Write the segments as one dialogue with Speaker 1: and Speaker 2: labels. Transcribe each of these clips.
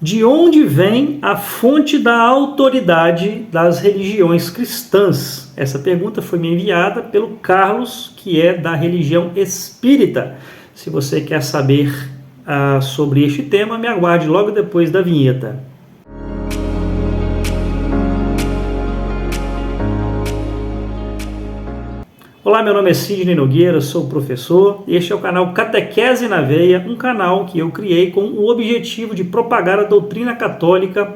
Speaker 1: De onde vem a fonte da autoridade das religiões cristãs? Essa pergunta foi me enviada pelo Carlos, que é da religião espírita. Se você quer saber sobre este tema, me aguarde logo depois da vinheta. Olá, meu nome é Sidney Nogueira, sou professor. Este é o canal Catequese na Veia, um canal que eu criei com o objetivo de propagar a doutrina católica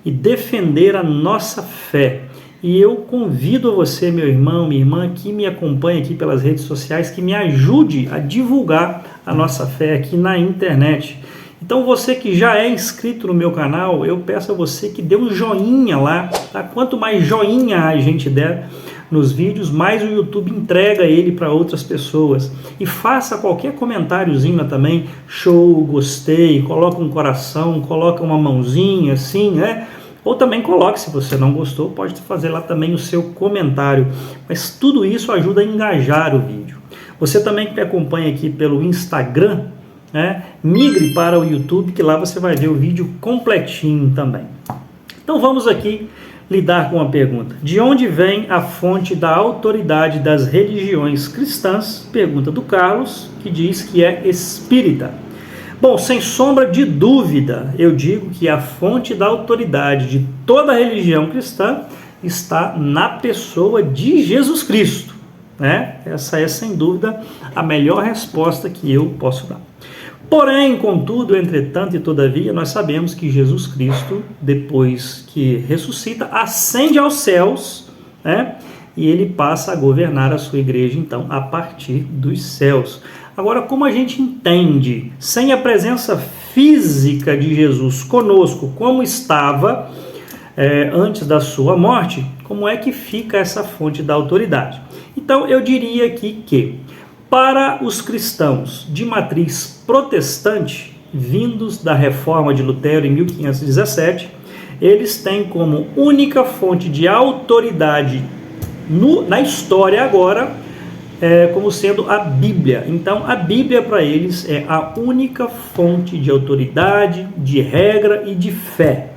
Speaker 1: e defender a nossa fé. E eu convido você, meu irmão, minha irmã, que me acompanha aqui pelas redes sociais, que me ajude a divulgar a nossa fé aqui na internet. Então você que já é inscrito no meu canal, eu peço a você que dê um joinha lá, tá? Quanto mais joinha a gente der nos vídeos, mais o YouTube entrega ele para outras pessoas. E faça qualquer comentáriozinho também, show, gostei, coloca um coração, coloca uma mãozinha assim, né? Ou também coloque, se você não gostou, pode fazer lá também o seu comentário. Mas tudo isso ajuda a engajar o vídeo. Você também que me acompanha aqui pelo Instagram, né? Migre para o YouTube, que lá você vai ver o vídeo completinho também. Então vamos aqui lidar com a pergunta. De onde vem a fonte da autoridade das religiões cristãs? Pergunta do Carlos, que diz que é espírita. Bom, sem sombra de dúvida, eu digo que a fonte da autoridade de toda a religião cristã está na pessoa de Jesus Cristo, né? Essa é, sem dúvida, a melhor resposta que eu posso dar. Porém, contudo, entretanto e todavia, nós sabemos que Jesus Cristo, depois que ressuscita, ascende aos céus, né? E ele passa a governar a sua igreja, então, a partir dos céus. Agora, como a gente entende, sem a presença física de Jesus conosco, como estava antes da sua morte, como é que fica essa fonte da autoridade? Então, eu diria aqui que, para os cristãos de matriz protestante, vindos da reforma de Lutero em 1517, eles têm como única fonte de autoridade na história agora, como sendo a Bíblia. Então, a Bíblia para eles é a única fonte de autoridade, de regra e de fé.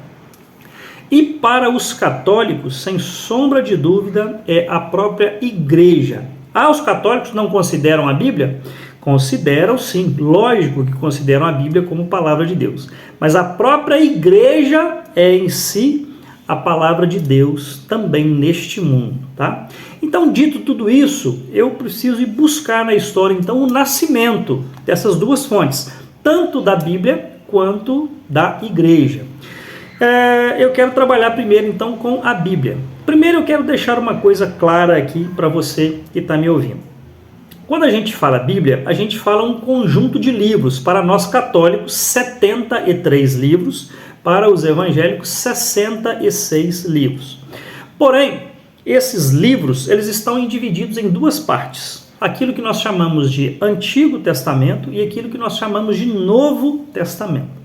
Speaker 1: E para os católicos, sem sombra de dúvida, é a própria igreja. Os católicos não consideram a Bíblia? Consideram sim, lógico que consideram a Bíblia como palavra de Deus. Mas a própria igreja é em si a palavra de Deus também neste mundo, tá? Então, dito tudo isso, eu preciso ir buscar na história, então, o nascimento dessas duas fontes, tanto da Bíblia quanto da igreja. Eu quero trabalhar primeiro, então, com a Bíblia. Primeiro, eu quero deixar uma coisa clara aqui para você que está me ouvindo. Quando a gente fala Bíblia, a gente fala um conjunto de livros. Para nós católicos, 73 livros. Para os evangélicos, 66 livros. Porém, esses livros, eles estão divididos em duas partes. Aquilo que nós chamamos de Antigo Testamento e aquilo que nós chamamos de Novo Testamento.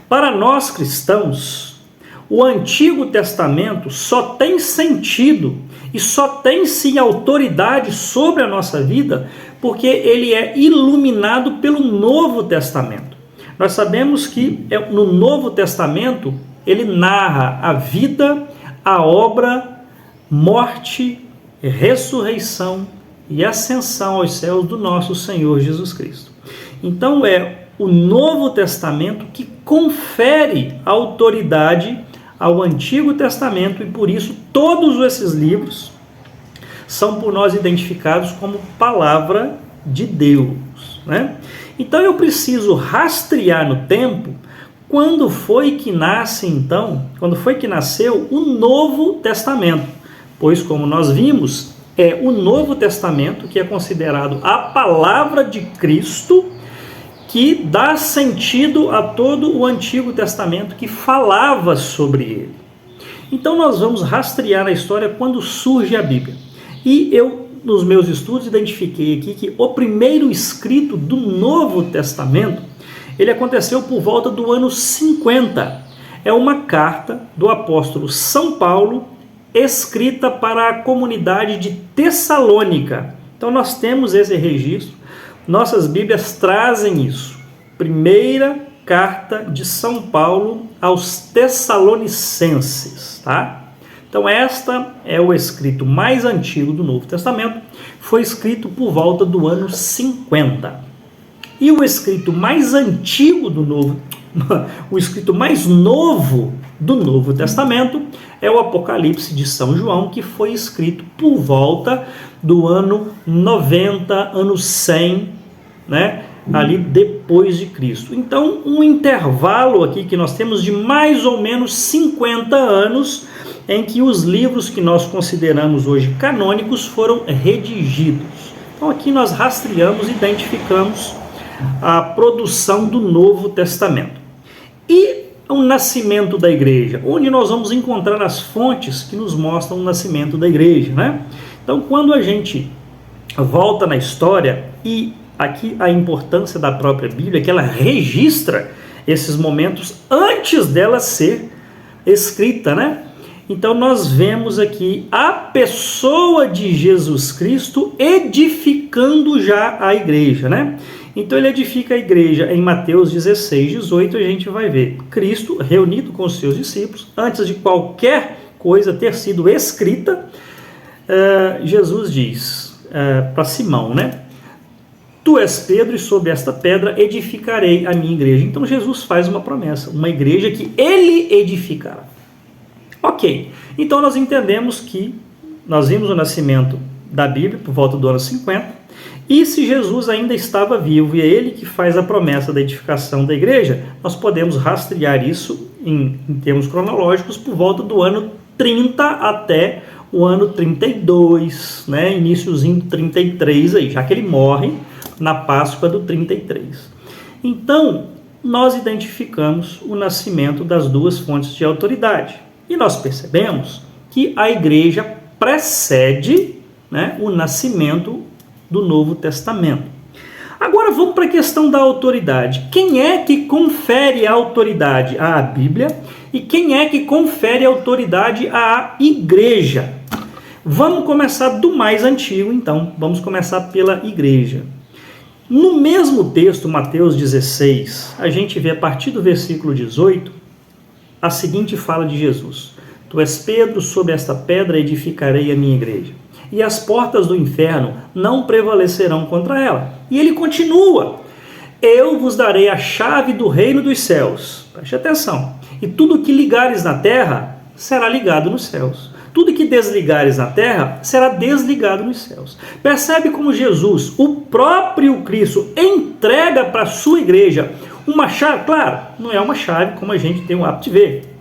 Speaker 1: Para nós cristãos, o Antigo Testamento só tem sentido e só tem sim autoridade sobre a nossa vida porque ele é iluminado pelo Novo Testamento. Nós sabemos que no Novo Testamento ele narra a vida, a obra, morte, ressurreição e ascensão aos céus do nosso Senhor Jesus Cristo. Então é o Novo Testamento que confere autoridade ao Antigo Testamento e por isso todos esses livros são por nós identificados como palavra de Deus, né? Então eu preciso rastrear no tempo quando foi que nasceu o Novo Testamento, pois como nós vimos, é o Novo Testamento que é considerado a palavra de Cristo que dá sentido a todo o Antigo Testamento que falava sobre ele. Então nós vamos rastrear na história quando surge a Bíblia. E eu, nos meus estudos, identifiquei aqui que o primeiro escrito do Novo Testamento, ele aconteceu por volta do ano 50. É uma carta do apóstolo São Paulo, escrita para a comunidade de Tessalônica. Então nós temos esse registro. Nossas Bíblias trazem isso. Primeira carta de São Paulo aos Tessalonicenses, tá? Então esta é o escrito mais antigo do Novo Testamento, foi escrito por volta do ano 50. E o escrito mais antigo do o escrito mais novo do Novo Testamento é o Apocalipse de São João, que foi escrito por volta do ano 90, ano 100, né? Ali depois de Cristo. Então, um intervalo aqui que nós temos de mais ou menos 50 anos em que os livros que nós consideramos hoje canônicos foram redigidos. Então, aqui nós rastreamos e identificamos a produção do Novo Testamento. E o nascimento da igreja, onde nós vamos encontrar as fontes que nos mostram o nascimento da igreja, né? Então, quando a gente volta na história, e aqui a importância da própria Bíblia, que ela registra esses momentos antes dela ser escrita, né? Então, nós vemos aqui a pessoa de Jesus Cristo edificando já a igreja, né? Então ele edifica a igreja em Mateus 16, 18, a gente vai ver Cristo reunido com os seus discípulos, antes de qualquer coisa ter sido escrita, Jesus diz para Simão, né? Tu és Pedro e sobre esta pedra edificarei a minha igreja. Então Jesus faz uma promessa, uma igreja que ele edificará. Ok, então nós entendemos que nós vimos o nascimento da Bíblia por volta do ano 50, e se Jesus ainda estava vivo e é ele que faz a promessa da edificação da igreja, nós podemos rastrear isso em termos cronológicos por volta do ano 30 até o ano 32, né? Iniciozinho do 33, aí, já que ele morre na Páscoa do 33. Então, nós identificamos o nascimento das duas fontes de autoridade. E nós percebemos que a igreja precede, né, o nascimento do Novo Testamento. Agora vamos para a questão da autoridade. Quem é que confere a autoridade à Bíblia e quem é que confere a autoridade à igreja? Vamos começar do mais antigo, então. Vamos começar pela igreja. No mesmo texto, Mateus 16, a gente vê a partir do versículo 18, a seguinte fala de Jesus: Tu és Pedro, sobre esta pedra edificarei a minha igreja, e as portas do inferno não prevalecerão contra ela. E ele continua: Eu vos darei a chave do reino dos céus. Preste atenção. E tudo que ligares na terra será ligado nos céus. Tudo que desligares na terra será desligado nos céus. Percebe como Jesus, o próprio Cristo, entrega para a sua igreja uma chave? Claro, não é uma chave como a gente tem o hábito de ver,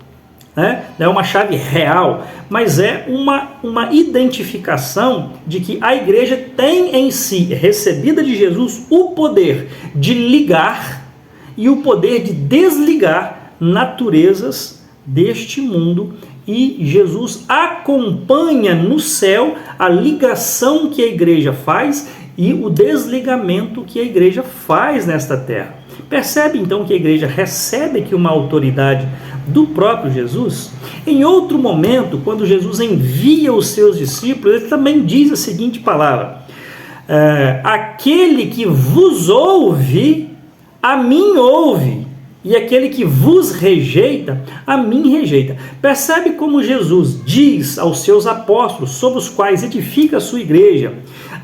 Speaker 1: né? Não é uma chave real, mas é uma identificação de que a igreja tem em si, recebida de Jesus, o poder de ligar e o poder de desligar naturezas deste mundo, e Jesus acompanha no céu a ligação que a igreja faz e o desligamento que a igreja faz nesta terra. Percebe então que a igreja recebe aqui uma autoridade do próprio Jesus? Em outro momento, quando Jesus envia os seus discípulos, ele também diz a seguinte palavra: aquele que vos ouve, a mim ouve, e aquele que vos rejeita, a mim rejeita. Percebe como Jesus diz aos seus apóstolos, sobre os quais edifica a sua igreja,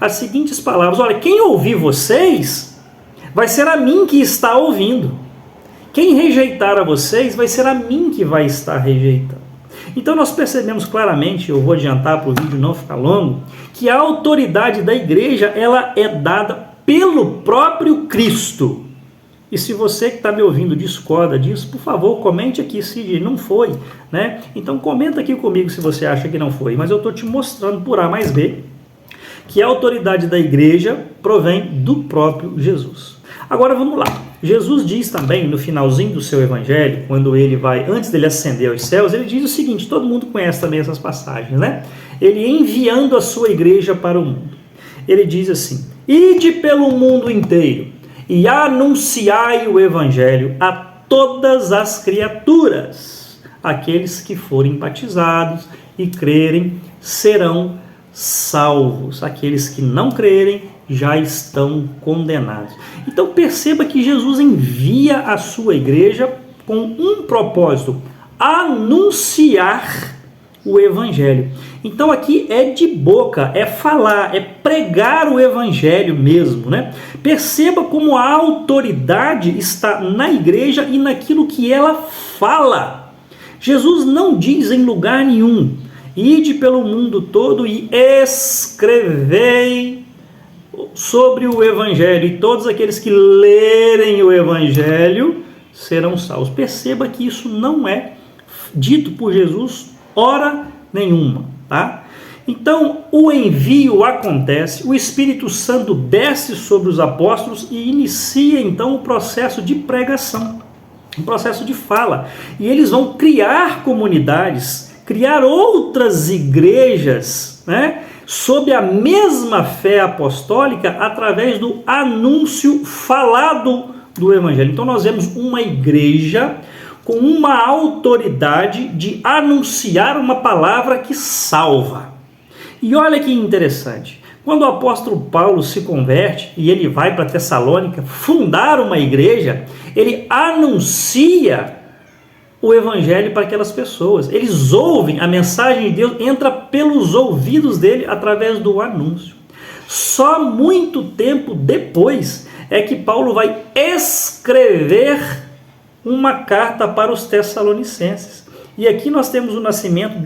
Speaker 1: as seguintes palavras: olha, quem ouvir vocês, vai ser a mim que está ouvindo. Quem rejeitar a vocês, vai ser a mim que vai estar rejeitando. Então nós percebemos claramente, eu vou adiantar para o vídeo não ficar longo, que a autoridade da igreja, ela é dada pelo próprio Cristo. E se você que está me ouvindo discorda disso, por favor, comente aqui se não foi, né? Então comenta aqui comigo se você acha que não foi, mas eu estou te mostrando por A mais B que a autoridade da igreja provém do próprio Jesus. Agora vamos lá. Jesus diz também no finalzinho do seu evangelho, quando ele vai, antes dele ascender aos céus, ele diz o seguinte, todo mundo conhece também essas passagens, né? Ele enviando a sua igreja para o mundo. Ele diz assim: ide pelo mundo inteiro e anunciai o evangelho a todas as criaturas. Aqueles que forem batizados e crerem serão salvos. Aqueles que não crerem já estão condenados. Então perceba que Jesus envia a sua igreja com um propósito: anunciar o evangelho. Então aqui é de boca, é falar, é pregar o evangelho mesmo, né? Perceba como a autoridade está na igreja e naquilo que ela fala. Jesus não diz em lugar nenhum: ide pelo mundo todo e escrevei sobre o evangelho, e todos aqueles que lerem o evangelho serão salvos. Perceba que isso não é dito por Jesus hora nenhuma, tá? Então o envio acontece, o Espírito Santo desce sobre os apóstolos e inicia então o processo de pregação, um processo de fala, e eles vão criar comunidades, criar outras igrejas, né, sob a mesma fé apostólica, através do anúncio falado do evangelho. Então nós vemos uma igreja com uma autoridade de anunciar uma palavra que salva. E olha que interessante, quando o apóstolo Paulo se converte e ele vai para Tessalônica fundar uma igreja, ele anuncia o evangelho para aquelas pessoas. Eles ouvem, a mensagem de Deus entra pelos ouvidos dele através do anúncio. Só muito tempo depois é que Paulo vai escrever uma carta para os Tessalonicenses. E aqui nós temos o nascimento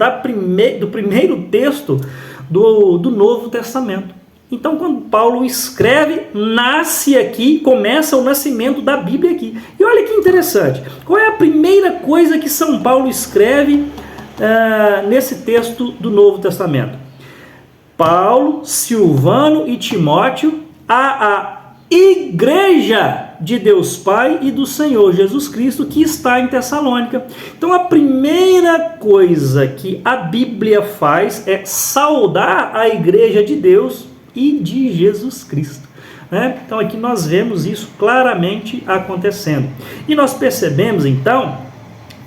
Speaker 1: do primeiro texto do Novo Testamento. Então, quando Paulo escreve, nasce aqui, começa o nascimento da Bíblia aqui. E olha que interessante, qual é a primeira coisa que São Paulo escreve nesse texto do Novo Testamento? Paulo, Silvano e Timóteo, a igreja de Deus Pai e do Senhor Jesus Cristo que está em Tessalônica. Então a primeira coisa que a Bíblia faz é saudar a igreja de Deus e de Jesus Cristo, né? Então aqui nós vemos isso claramente acontecendo. E nós percebemos então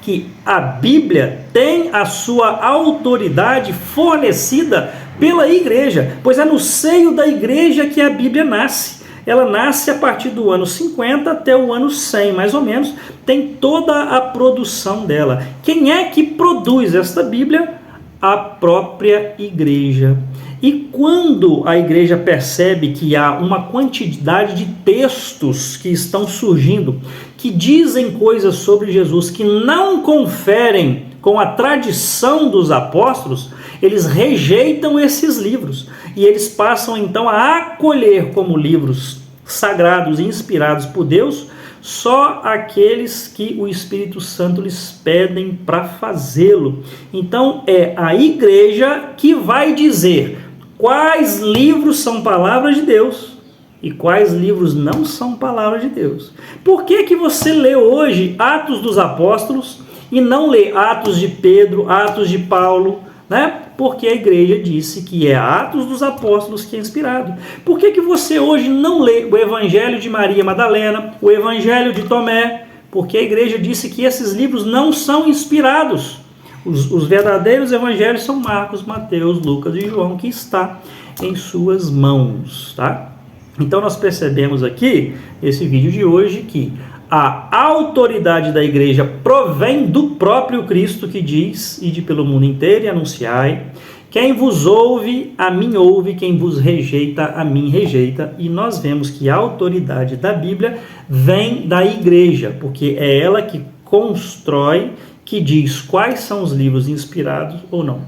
Speaker 1: que a Bíblia tem a sua autoridade fornecida pela igreja, pois é no seio da igreja que a Bíblia nasce. Ela nasce a partir do ano 50 até o ano 100, mais ou menos, tem toda a produção dela. Quem é que produz esta Bíblia? A própria igreja. E quando a igreja percebe que há uma quantidade de textos que estão surgindo, que dizem coisas sobre Jesus, que não conferem com a tradição dos apóstolos, eles rejeitam esses livros e eles passam então a acolher como livros sagrados e inspirados por Deus só aqueles que o Espírito Santo lhes pedem para fazê-lo. Então é a igreja que vai dizer quais livros são palavras de Deus e quais livros não são palavras de Deus. Por que que você lê hoje Atos dos Apóstolos e não lê Atos de Pedro, Atos de Paulo, né? Porque a igreja disse que é Atos dos Apóstolos que é inspirado. Por que que você hoje não lê o Evangelho de Maria Madalena, o Evangelho de Tomé? Porque a igreja disse que esses livros não são inspirados. Os verdadeiros evangelhos são Marcos, Mateus, Lucas e João, que está em suas mãos, tá? Então nós percebemos aqui, nesse vídeo de hoje, que a autoridade da igreja provém do próprio Cristo, que diz: ide pelo mundo inteiro e anunciai. Quem vos ouve, a mim ouve, quem vos rejeita, a mim rejeita. E nós vemos que a autoridade da Bíblia vem da igreja, porque é ela que constrói, que diz quais são os livros inspirados ou não.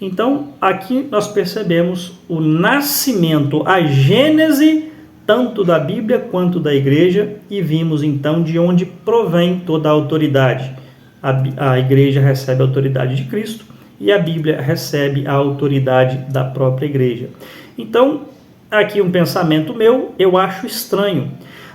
Speaker 1: Então, aqui nós percebemos o nascimento, a gênese, tanto da Bíblia quanto da igreja, e vimos então de onde provém toda a autoridade. A igreja recebe a autoridade de Cristo e a Bíblia recebe a autoridade da própria igreja. Então, aqui um pensamento meu: eu acho estranho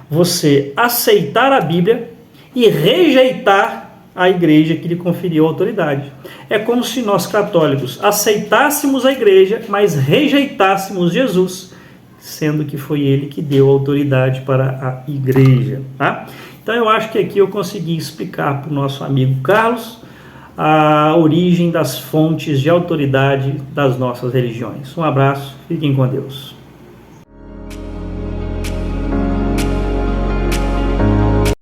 Speaker 1: você aceitar a Bíblia e rejeitar a igreja que lhe conferiu autoridade. É como se nós católicos aceitássemos a igreja, mas rejeitássemos Jesus, sendo que foi ele que deu autoridade para a igreja, tá? Então eu acho que aqui eu consegui explicar para o nosso amigo Carlos a origem das fontes de autoridade das nossas religiões. Um abraço, fiquem com Deus.